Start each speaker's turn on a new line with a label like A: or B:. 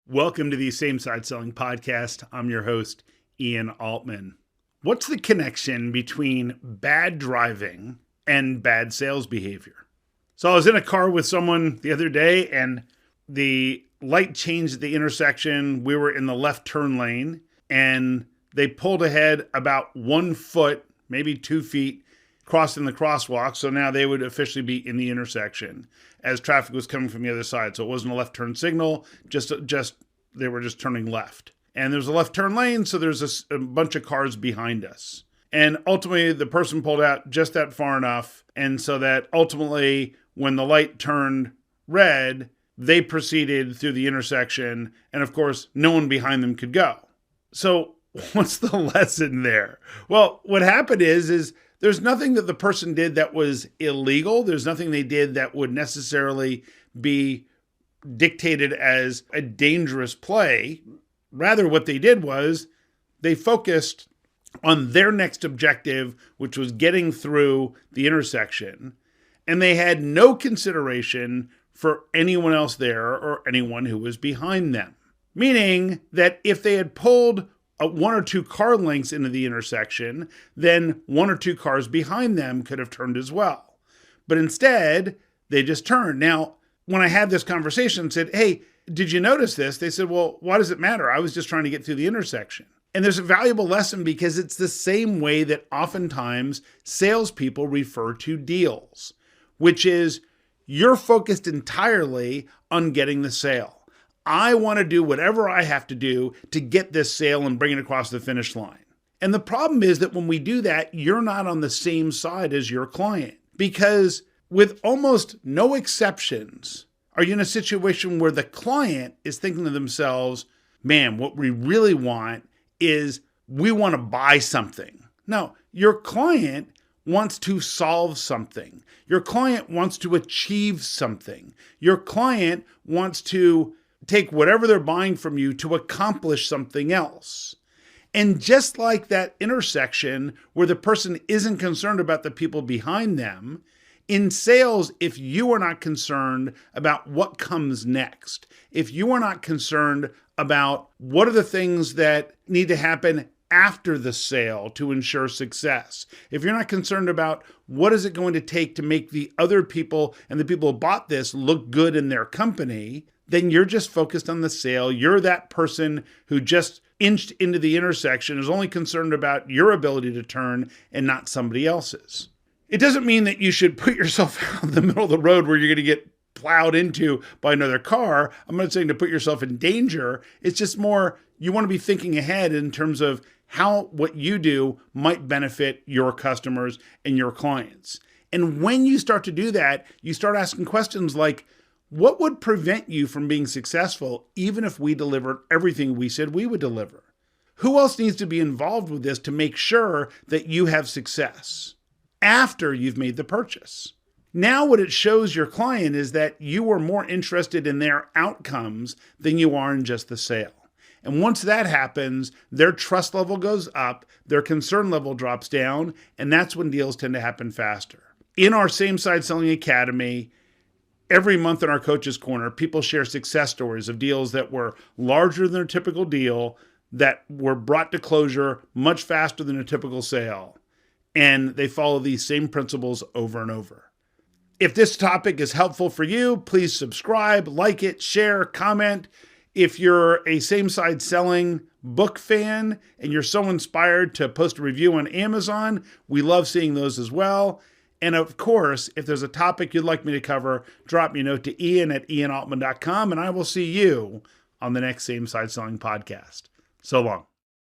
A: Welcome to the Same Side Selling Podcast. I'm your host, Ian Altman. What's the connection between bad driving and bad sales behavior? So I was in a car with someone the other day and the light changed at the intersection. We were in the left turn lane and they pulled ahead about 1 foot, maybe 2 feet, crossing the crosswalk. So now they would officially be in the intersection as traffic was coming from the other side. So it wasn't a left turn signal, just they were just turning left. And there's a left turn lane, so there's a bunch of cars behind us. And ultimately, the person pulled out just that far enough. And so that ultimately, when the light turned red, they proceeded through the intersection. And of course, no one behind them could go. So what's the lesson there? Well, what happened is there's nothing that the person did that was illegal. There's nothing they did that would necessarily be dictated as a dangerous play. Rather, what they did was they focused on their next objective, which was getting through the intersection. And they had no consideration for anyone else there or anyone who was behind them. Meaning that if they had pulled 1 or 2 car lengths into the intersection, then 1 or 2 cars behind them could have turned as well. But instead, they just turned. Now, when I had this conversation and said, hey, did you notice this? They said, well, why does it matter? I was just trying to get through the intersection. And there's a valuable lesson because it's the same way that oftentimes salespeople refer to deals, which is you're focused entirely on getting the sale. I want to do whatever I have to do to get this sale and bring it across the finish line. And the problem is that when we do that, you're not on the same side as your client, because with almost no exceptions, are you in a situation where the client is thinking to themselves, man, what we really want is we want to buy something. No, your client wants to solve something. Your client wants to achieve something. Your client wants to take whatever they're buying from you to accomplish something else. And just like that intersection where the person isn't concerned about the people behind them, in sales, if you are not concerned about what comes next, if you are not concerned about what are the things that need to happen after the sale to ensure success, if you're not concerned about what is it going to take to make the other people and the people who bought this look good in their company, then you're just focused on the sale. You're that person who just inched into the intersection, is only concerned about your ability to turn and not somebody else's. It doesn't mean that you should put yourself out in the middle of the road where you're going to get plowed into by another car. I'm not saying to put yourself in danger. It's just more you want to be thinking ahead in terms of how what you do might benefit your customers and your clients. And when you start to do that, you start asking questions like, what would prevent you from being successful even if we delivered everything we said we would deliver? Who else needs to be involved with this to make sure that you have success after you've made the purchase? Now what it shows your client is that you are more interested in their outcomes than you are in just the sale. And once that happens, their trust level goes up, their concern level drops down, and that's when deals tend to happen faster. In our Same Side Selling Academy, every month in our Coach's Corner, people share success stories of deals that were larger than their typical deal, that were brought to closure much faster than a typical sale. And they follow these same principles over and over. If this topic is helpful for you, please subscribe, like it, share, comment. If you're a Same Side Selling book fan and you're so inspired to post a review on Amazon, we love seeing those as well. And of course, if there's a topic you'd like me to cover, drop me a note to ian@ianaltman.com, and I will see you on the next Same Side Selling podcast. So long.